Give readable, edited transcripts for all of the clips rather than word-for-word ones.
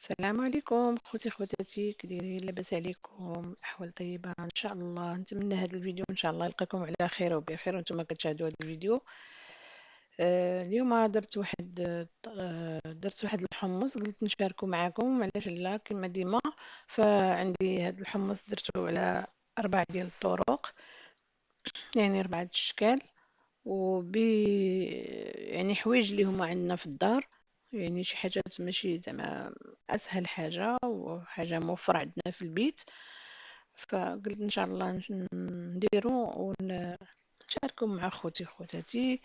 السلام عليكم خوتي خواتاتي، كي دايرين؟ لاباس عليكم؟ احوال طيبه ان شاء الله. نتمنى هذا الفيديو ان شاء الله يلقاكم على خير وبخير وانتم كتشاهدوا هذا الفيديو. اليوم درت واحد الحمص، قلت نشاركه معكم. علاش؟ لا، كما ديما فعندي هذا الحمص درته على 4 ديال الطرق، يعني 4 اشكال. وب يعني حوايج اللي هما عندنا في الدار، يعني شي حاجات ماشي زعما اسهل حاجه وحاجه موفره عندنا في البيت. فقلت ان شاء الله نديرو ونشاركو مع خوتي خواتاتي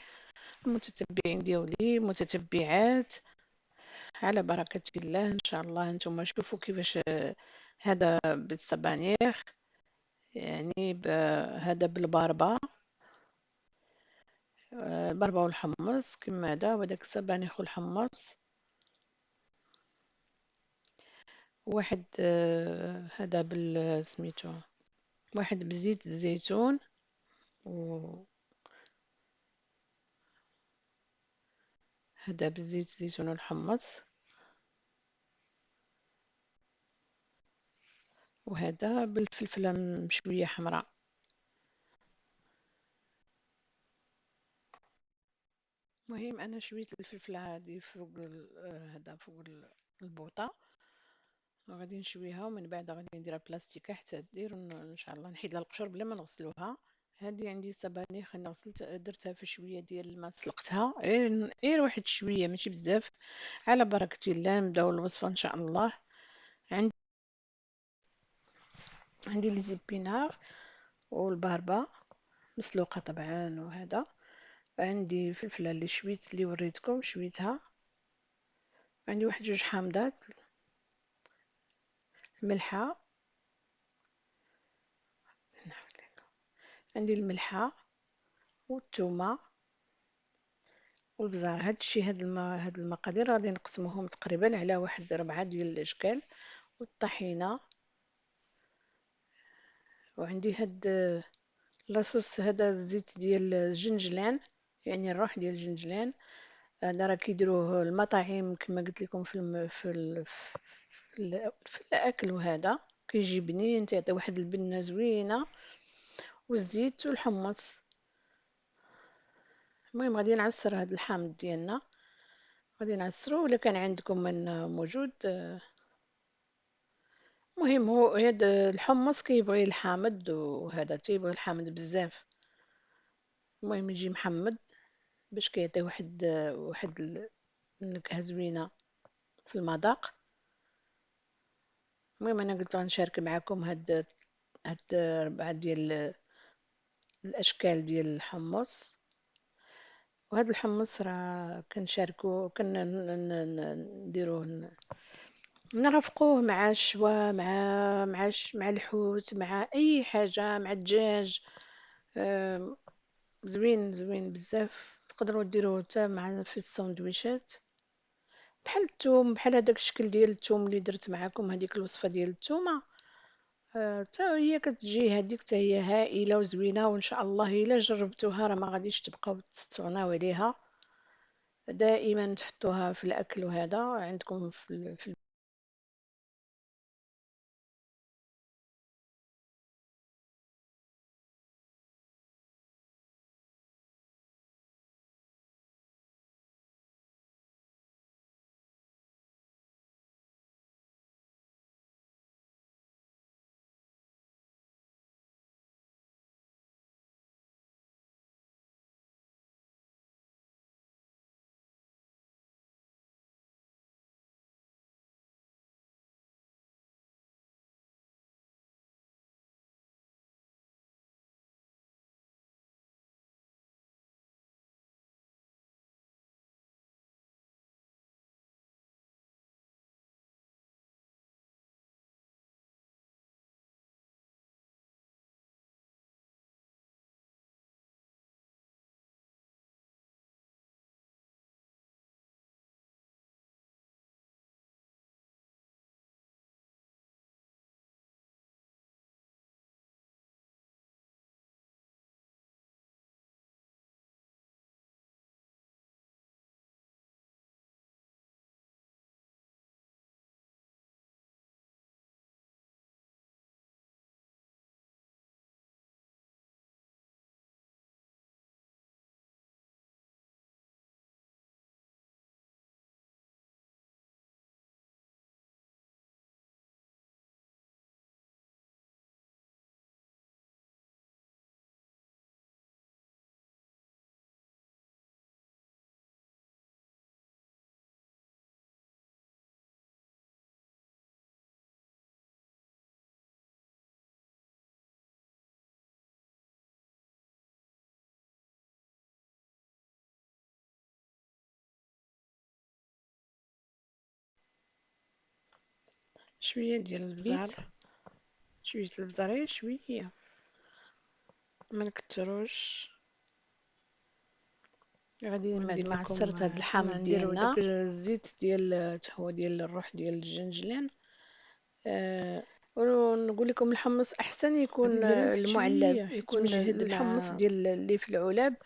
المتتبعين ديالي متتبعات، على بركه الله. ان شاء الله نتوما شوفوا كيفاش هذا بالسبانيخ، يعني هذا بالباربه. البربه والحمص كما هذا، وداك السبانخ والحمص. واحد هذا سميتو، واحد بزيت الزيتون، وهذا بزيت الزيتون والحمص، وهذا بالفلفلة مشوية حمراء. المهم انا شويت الفلفلة هذه فوق هذا فوق البوطة، وغادي نشويها ومن بعد غادي نديرها بلاستيكه حتى دير، ان شاء الله نحيد لها القشور بلا ما نغسلوها. هذه عندي سبانخ، انا درتها في شويه ديال الماء، سلقتها غير واحد شويه ماشي بزاف. على بركه الله نبداو الوصفه ان شاء الله. عندي لي زيبينار والباربه مسلوقه طبعا، وهذا عندي فلفله اللي شويت اللي وريتكم شويتها. عندي واحد 2 حامضات، ملحه، عندي الملحه والثومه والبزار. هاد المقادير غادي نقسموهم تقريبا على واحد 4 ديال الاشكال. والطحينه، وعندي هاد لاصوص، هذا الزيت ديال الجنجلان، يعني الروح ديال الجنجلان. هذا راه كيديروه المطاعم كما قلت لكم في الاكل، وهذا كيجي بنين، تيعطي واحد البنه زوينه. والزيت والحمص. المهم غادي نعصر هذا الحامض ديالنا، غادي نعصرو ولا كان عندكم من موجود. المهم هو هذا الحمص كيبغي الحامض، وهذا تيبغي الحامض بزاف. المهم يجي محمد باش كيعطي واحد النكهه زوينه في المذاق. المهم انا قلت غنشارك معكم هاد 4 ديال الاشكال ديال الحمص. وهذا الحمص راه كنشاركو نديروه، نرافقوه مع الشوا، مع الحوت، مع اي حاجه، مع الدجاج. آم، زوين زوين بزاف. تقدروا ديروه حتى مع في السندويشات، بحال الثوم، بحال هذاك الشكل ديال الثوم اللي درت معكم، هذيك الوصفه ديال الثومه. حتى هي كتجي هذيك حتى هي هائله وزوينه، وان شاء الله الا جربتوها راه ما غاديش تبقاو تستغناو عليها. دائما تحطوها في الاكل، وهذا عندكم في شويه ديال البزار، زيت. شويه البزار غير شويه، ما نكتروش. غادي بعد ندير ما لكم عصرت هاد حنا الحامض نديرو داك ديالنا. الزيت ديال حتى هو ديال الروح ديال الجنجلان. ونقول لكم الحمص احسن غادي يكون نديرو واحد المعلب، شويه حيت يكون مجهد الحمص مع ديال اللي في العلب.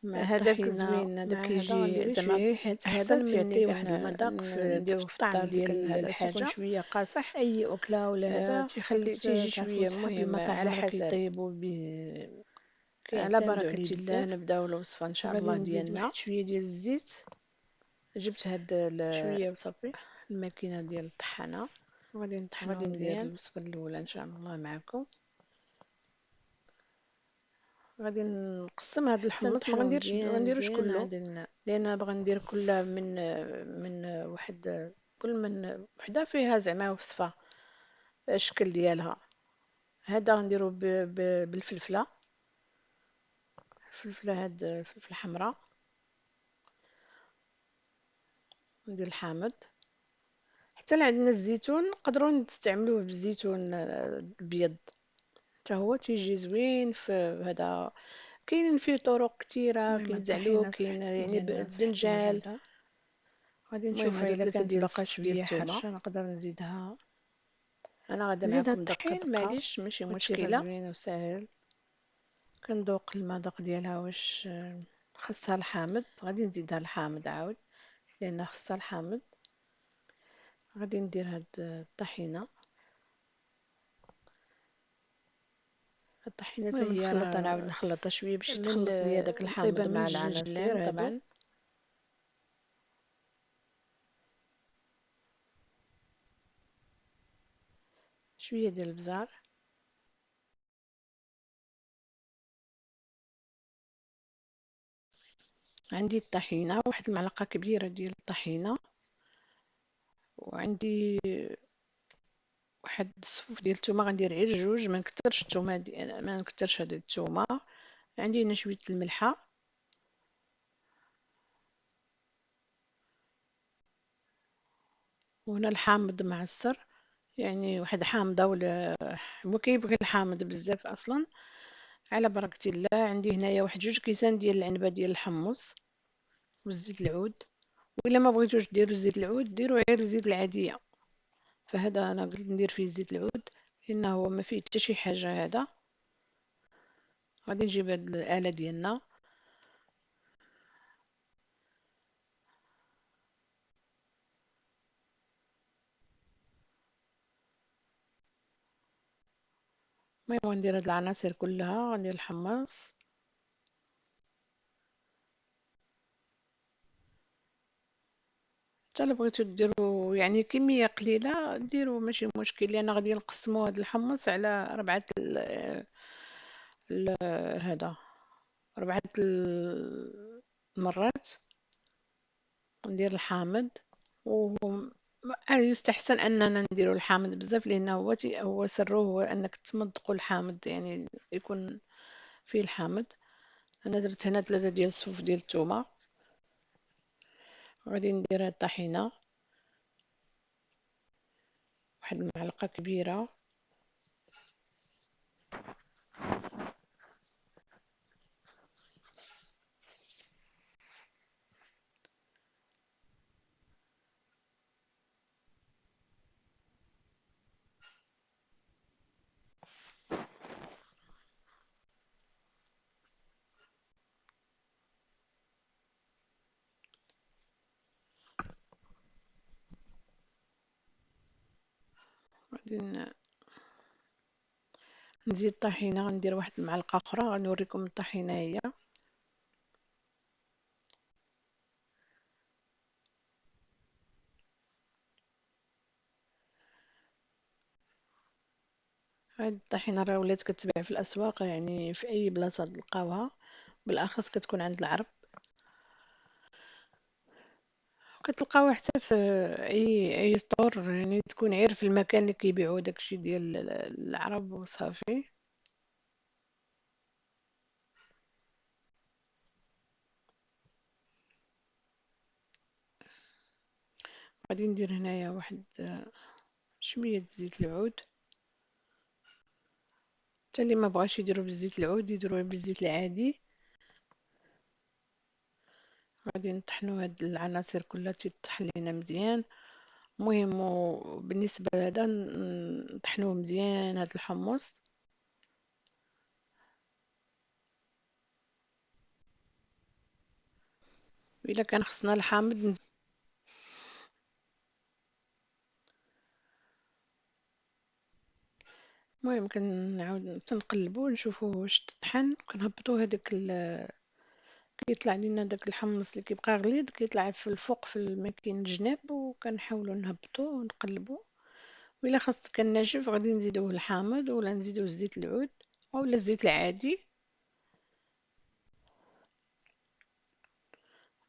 هذاك الطحينه زوين، هذاك مع هذا، كيجي غندير زعما شويه حيت هذا احسن من تيعطي اللي واحد المذاق نديرو في في الطعم الدار ديال ديال هذا، تيكون الحاجه. شويه قاصح. اي اكله ولا هذا تيخلي تعرفوا شويه صحاب مهم على المطاعم راه حسب. كيطيبوا به، على كيعتمدوا بركه عليه الله بزاف. نبداو الوصفه ان شاء غادي الله نزيد ديالنا. واحد شويه ديال الزيت، جبت هاد شويه وصافي. الماكينه ديال الطحانه، غادي نطحنوه غادي ندير مزيان الوصفه الاولى ان شاء الله معكم. غادي نقسم هاد حتى الحمص، ما نطحنوه غنديرش مزيان غنديروش مزيان. كله، عاد لان بغا ندير كل من واحد، كل من وحده فيها زعما وصفه الشكل ديالها. هذا غنديرو بالفلفله، الفلفله هاد الفلفله حمراء. ندير الحامض. حتى اللي عندنا الزيتون نقدروا نستعملوه بالزيتون الابيض، حتى هو تيجي زوين في هذا. كاينين فيه طرق كثيره، المهم كاين زعلوك، الطحينه كاين صحتي يعني ديالنا صحتي الدنجال. موجوده. غادي المهم نشوف هادو الا 3 كانت ديال باقا الصوف شويه ديال الثومه. الحرشه نقدر نزيدها. انا غادا نزيدها معكم دقه دقيق، دقه معليش ماشي وهادشي راه مشكله. زوين وساهل. كندوق المذاق ديالها واش خاصها الحامض. غادي نزيدها الحامض عاود، لان خاصها الحامض. غادي ندير هاد الطحينه. الطحينه حتى المهم هي نخلطها، نعاود راه نخلطها شويه باش من يتخلط ليا داك صايبه الحامض من مع الجنجلان العناصر هادو. طبعا. شويه ديال البزار. عندي الطحينه، واحد المعلقه كبيره ديال الطحينه. وعندي واحد الصفوف ديال الثومه، غندير غير جوج، ما نكثرش الثومه ما نكثرش هاد الثومه. عندي هنا شويه الملحه. وهنا الحامض معصر، يعني واحد حامضه ولا هو كيبغي الحامض بزاف اصلا. على بركه الله. عندي هنايا واحد جوج كيسان ديال العنبه ديال الحمص والزيت العود. وإلا ما بغيتوش ديروا زيت العود ديروا غير الزيت العاديه. فهذا انا قلت ندير فيه زيت العود لانه هو ما فيه حتى شي حاجه هذا. غادي نجيب هاد الاله ديالنا. المهم غندير هاد العناصر كلها، غندير الحمص. حتى الا بغيتو ديروا يعني كميه قليله ديروا ماشي مشكل، لان غادي نقسموا هاد الحمص على ربعه هذا، ربعه المرات. ندير الحامض. و يستحسن اننا نديروا الحامض بزاف، لانه هو سره هو انك تمضقوا الحامض، يعني يكون فيه الحامض. انا درت هنا 3 ديال الصفوف ديال الثومه. غادي ندير هاد الطحينه، واحد المعلقه كبيره. غادي نزيد طحينه، غندير واحد المعلقه اخرى. غنوريكم الطحينه هي. هاد الطحينه راه ولات كتباع في الاسواق، يعني في اي بلاصه تلقاوها، بالاخص كتكون عند العرب. كتلقاوها حتى في اي ستور، يعني تكون غير في المكان اللي كيبيعوا داكشي ديال العرب وصافي. غادي ندير هنايا واحد شوية زيت العود. حتى اللي ما بغاش يديرو بالزيت العود يديروه بالزيت العادي. غادي نطحنو هاد العناصر كلها تيطحن لينا مزيان. المهم بالنسبة لهذا نطحنوه مزيان هاد الحمص. الا كان خصنا الحامض المهم كنعاود تنقلبو نشوفو واش تطحن، كنهبطو هذاك كيطلع لينا داك الحمص اللي كيبقى غليظ كيطلع في الفوق في الماكين الجناب، وكنحاولو نهبطو ونقلبو. وإلا خاص كان ناشف غادي نزيدوه الحامض ولا نزيدوه زيت العود اولا الزيت العادي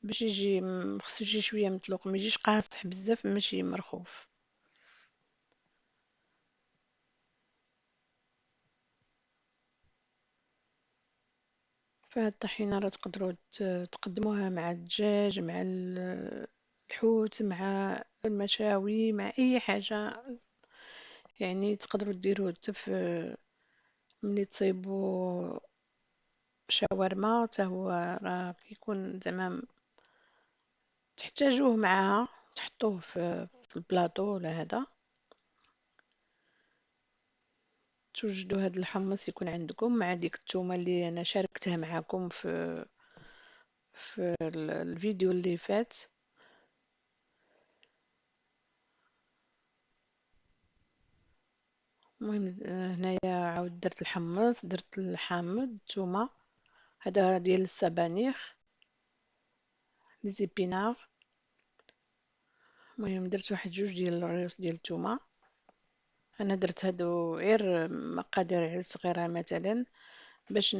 باش يجي خصو يجي شويه مطلوق، ما يجيش قاصح بزاف ماشي مرخوف. فهاد الطحينه راه تقدروا تقدموها مع الدجاج مع الحوت مع المشاوي مع اي حاجه. يعني تقدروا ديروه حتى في ملي تصايبوا شاورما حتى هو راه كيكون زعما تحتاجوه معاها تحطوه في البلاطو ولا هذا. توجدوا هذا الحمص يكون عندكم مع ديك الثومه اللي انا شاركتها معكم في الفيديو اللي فات. المهم هنايا عاود درت الحمص درت الحامض الثومه هذا ديال السبانخ لي زيبينار. المهم درت واحد جوج ديال الريوس ديال الثومه. انا درت هادو غير مقادير غير صغيره مثلا باش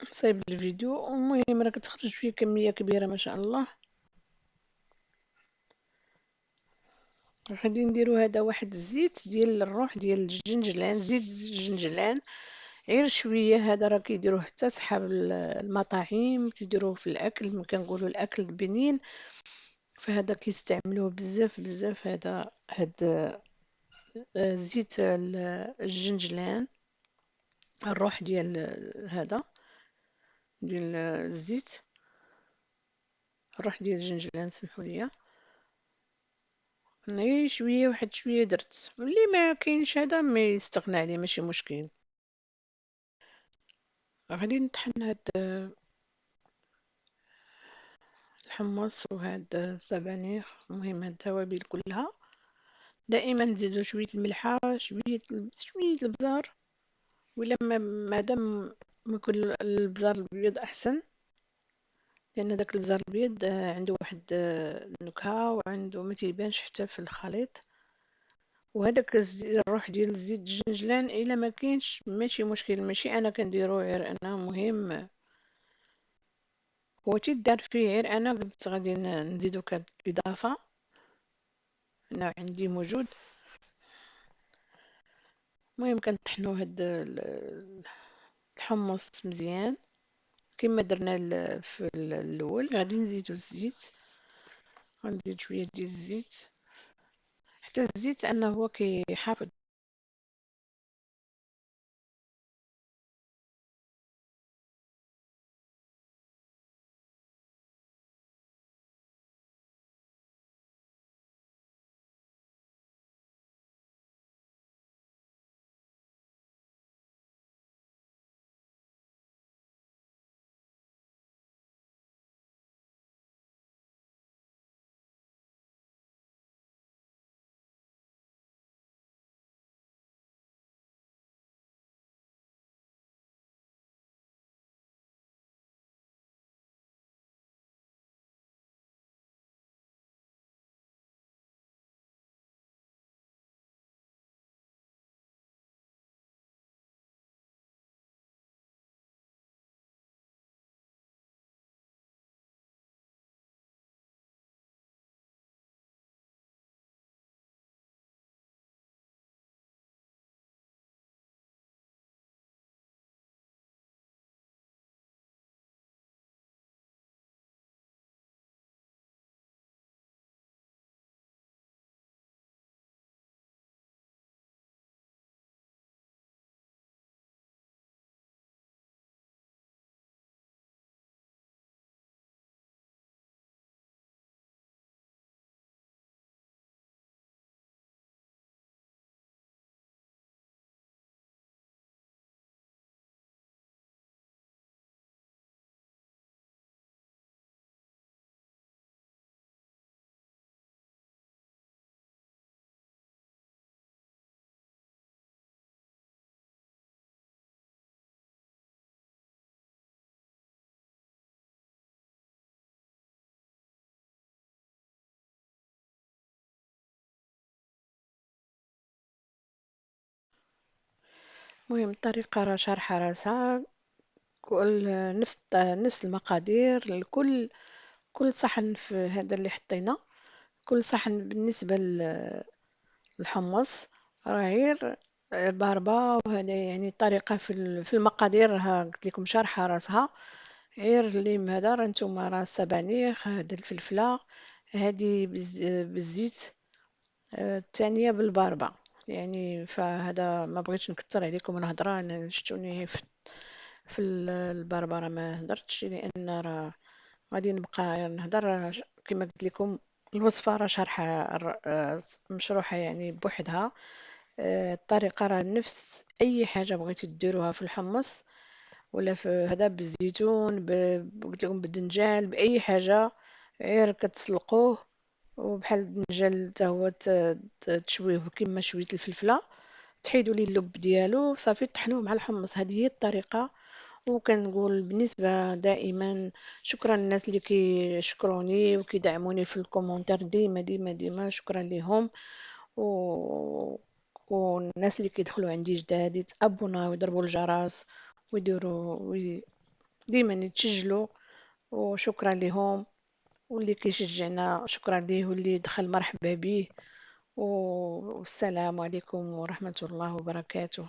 نصايب الفيديو. المهم راه كتخرج فيه كميه كبيره ما شاء الله. غادي نديرو هذا واحد الزيت ديال الروح ديال الجنجلان زيت الجنجلان غير شويه. هذا راه كيديروه حتى صحاب المطاعم تيديروه في الاكل ملي كنقولوا الاكل بنين. فهذا كيستعملوه بزاف بزاف هذا زيت الجنجلان الروح ديال هذا ديال الزيت الروح ديال الجنجلان سمحوا لي. انا غير شويه واحد شويه درت اللي ما كاينش هذا ما يستغنى عليه ماشي مشكل. غادي نطحن هاد الحمص وهاد السبانخ. المهم هاد التوابل كلها دائما نزيدو شويه الملحه شويه البزار. ولا مادام ما يكون البزار الابيض احسن لان داك البزار الابيض عنده واحد النكهه وعنده ما تيبانش حتى في الخليط. وهذاك الروح ديال زيت الجنجلان الا ما كاينش ماشي مشكل ماشي انا كنديرو غير انا مهم هو تيدار فيه غير انا قلت غادي نزيدو كاضافه انا عندي موجود. المهم كنطحنوا هاد الحمص مزيان كما درنا في الاول. غادي نزيدو الزيت غنزيد شويه ديال الزيت حتى الزيت انه هو كيحافظ المهم الطريقة راه شارحة راسها، كل نفس المقادير لكل كل صحن في هذا اللي حطينا. كل صحن بالنسبة للحمص راه غير باربة، وهذا يعني الطريقة في المقادير راها قلت لكم شارحة راسها. غير اللي هذا راه نتوما راه السبانخ، هذا الفلفلة، هذه بالزيت، الثانية بالباربة. يعني فهذا ما بغيتش نكثر عليكم الهضرة، أنا شفتوني البربرة ما هدرتش لأن راه غادي نبقى نهضر. كما قلت لكم الوصفة راه شارحة مشروحة يعني بوحدها. الطريقة راه نفس أي حاجة بغيتي ديروها في الحمص ولا في هذا بالزيتون، قلت لكم بالدنجال، بأي حاجة. غير كتسلقوه، وبحال الدنجال حتى هو تشويه كيما شوية الفلفلة، تحيدوا ليه اللب ديالو صافي طحنوه مع الحمص. هذه هي الطريقة. وكنقول بالنسبة دائما شكرا للناس اللي كيشكروني وكيدعموني في الكومنتار، ديما ديما ديما شكرا لهم. و... والناس اللي كيدخلوا عندي جداد يتابونا ويضربوا الجرس ويديروا ديما يتسجلوا، وشكرا لهم. واللي كيشجعنا شكرا ليه، واللي دخل مرحبا به. والسلام عليكم ورحمة الله وبركاته.